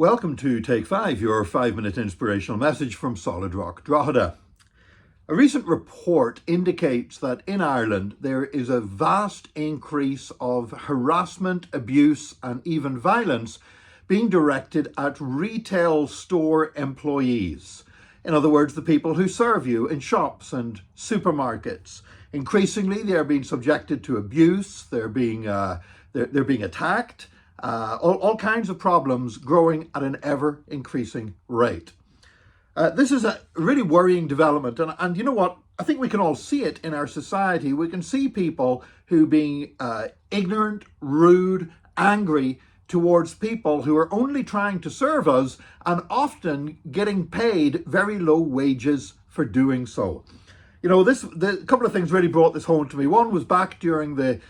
Welcome to Take 5, your 5-minute inspirational message from Solid Rock, Drogheda. A recent report indicates that in Ireland there is a vast increase of harassment, abuse and even violence being directed at retail store employees. In other words, the people who serve you in shops and supermarkets. Increasingly, they're being subjected to abuse, they're being attacked, all kinds of problems growing at an ever-increasing rate. This is a really worrying development, and you know what? I think we can all see it in our society. We can see people who being ignorant, rude, angry towards people who are only trying to serve us and often getting paid very low wages for doing so. You know, the couple of things really brought this home to me. One was back during the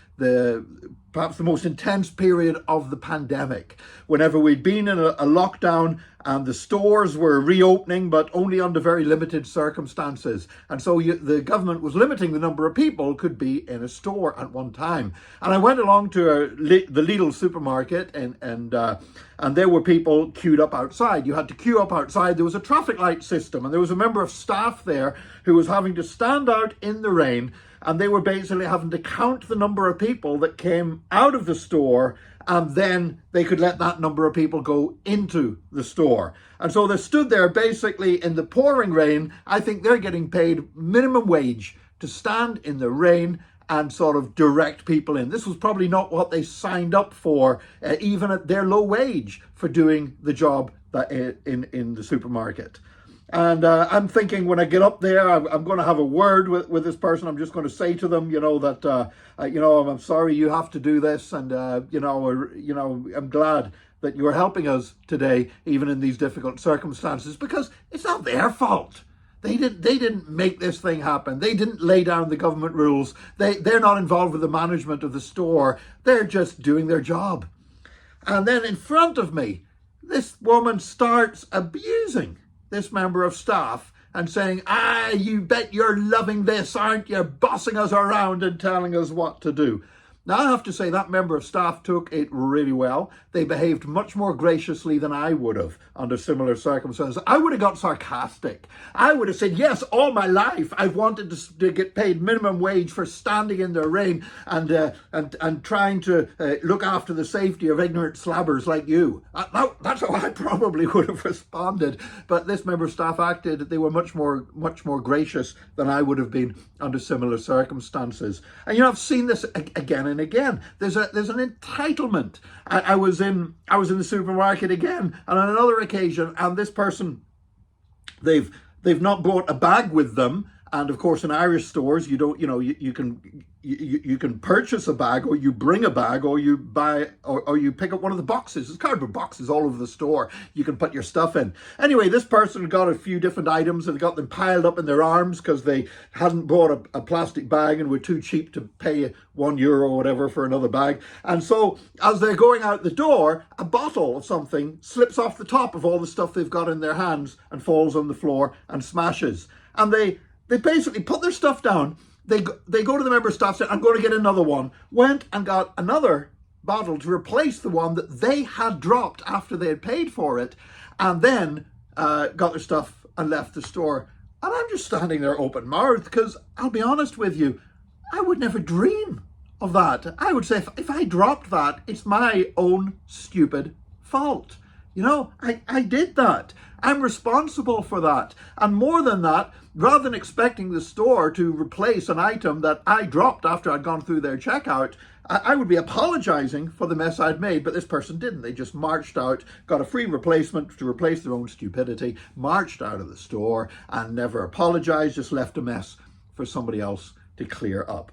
perhaps the most intense period of the pandemic, whenever we'd been in a lockdown and the stores were reopening, but only under very limited circumstances. And so the government was limiting the number of people could be in a store at one time. And I went along to the Lidl supermarket and there were people queued up outside. You had to queue up outside. There was a traffic light system and there was a member of staff there who was having to stand out in the rain, and they were basically having to count the number of people that came out of the store, and then they could let that number of people go into the store. And so they stood there basically in the pouring rain. I think they're getting paid minimum wage to stand in the rain and sort of direct people in. This was probably not what they signed up for, even at their low wage, for doing the job that in the supermarket. And I'm thinking when I get up there, I'm going to have a word with this person. I'm just going to say to them, that, I'm sorry you have to do this. And, I'm glad that you're helping us today, even in these difficult circumstances, because it's not their fault. They didn't make this thing happen. They didn't lay down the government rules. They're not involved with the management of the store. They're just doing their job. And then in front of me, this woman starts abusing this member of staff and saying, you bet you're loving this, aren't you? Bossing us around and telling us what to do. Now, I have to say that member of staff took it really well. They behaved much more graciously than I would have under similar circumstances. I would have got sarcastic. I would have said, yes, all my life I've wanted to get paid minimum wage for standing in the rain and trying to look after the safety of ignorant slabbers like you. That's how I probably would have responded. But this member of staff they were much more gracious than I would have been under similar circumstances. And I've seen this again and again. There's an entitlement. I was in the supermarket again, and on another occasion, and this person, they've not brought a bag with them. And of course, in Irish stores, you don't, you can purchase a bag, or you bring a bag, or you buy, or you pick up one of the boxes. There's cardboard boxes all over the store. You can put your stuff in. Anyway, this person got a few different items and got them piled up in their arms because they hadn't bought a plastic bag and were too cheap to pay €1 or whatever for another bag. And so as they're going out the door, a bottle of something slips off the top of all the stuff they've got in their hands and falls on the floor and smashes. And they basically put their stuff down. They go to the member of staff, said, I'm going to get another one. Went and got another bottle to replace the one that they had dropped after they had paid for it, and then got their stuff and left the store. And I'm just standing there open mouthed, because I'll be honest with you, I would never dream of that. I would say if I dropped that, it's my own stupid fault. I did that. I'm responsible for that. And more than that, rather than expecting the store to replace an item that I dropped after I'd gone through their checkout, I would be apologizing for the mess I'd made, but this person didn't. They just marched out, got a free replacement to replace their own stupidity, marched out of the store and never apologized, just left a mess for somebody else to clear up.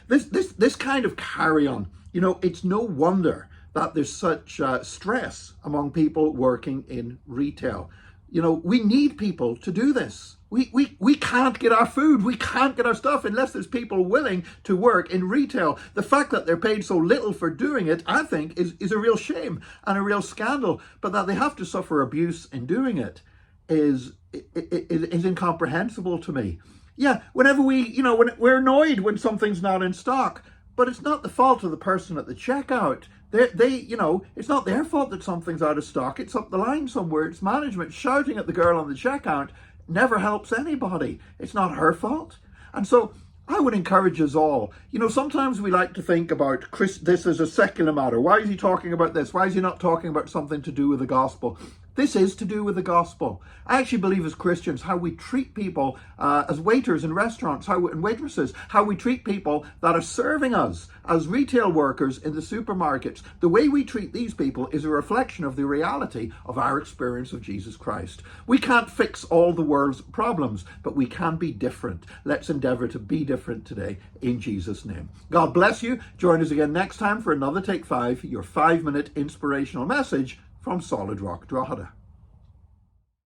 This kind of carry on, it's no wonder that there's such stress among people working in retail. We need people to do this. We can't get our food, we can't get our stuff unless there's people willing to work in retail. The fact that they're paid so little for doing it, I think, is a real shame and a real scandal. But that they have to suffer abuse in doing it is incomprehensible to me. Yeah, whenever when we're annoyed when something's not in stock, But it's not the fault of the person at the checkout. It's not their fault that something's out of stock. It's up the line somewhere. It's management shouting at the girl on the checkout never helps anybody. It's not her fault. And so I would encourage us all. Sometimes we like to think about this as a secular matter. Why is he talking about this? Why is he not talking about something to do with the gospel? This is to do with the gospel. I actually believe as Christians, how we treat people as waiters in restaurants and waitresses, how we treat people that are serving us as retail workers in the supermarkets. The way we treat these people is a reflection of the reality of our experience of Jesus Christ. We can't fix all the world's problems, but we can be different. Let's endeavor to be different today in Jesus' name. God bless you. Join us again next time for another Take 5, your 5-minute inspirational message from Solid Rock Drogheda.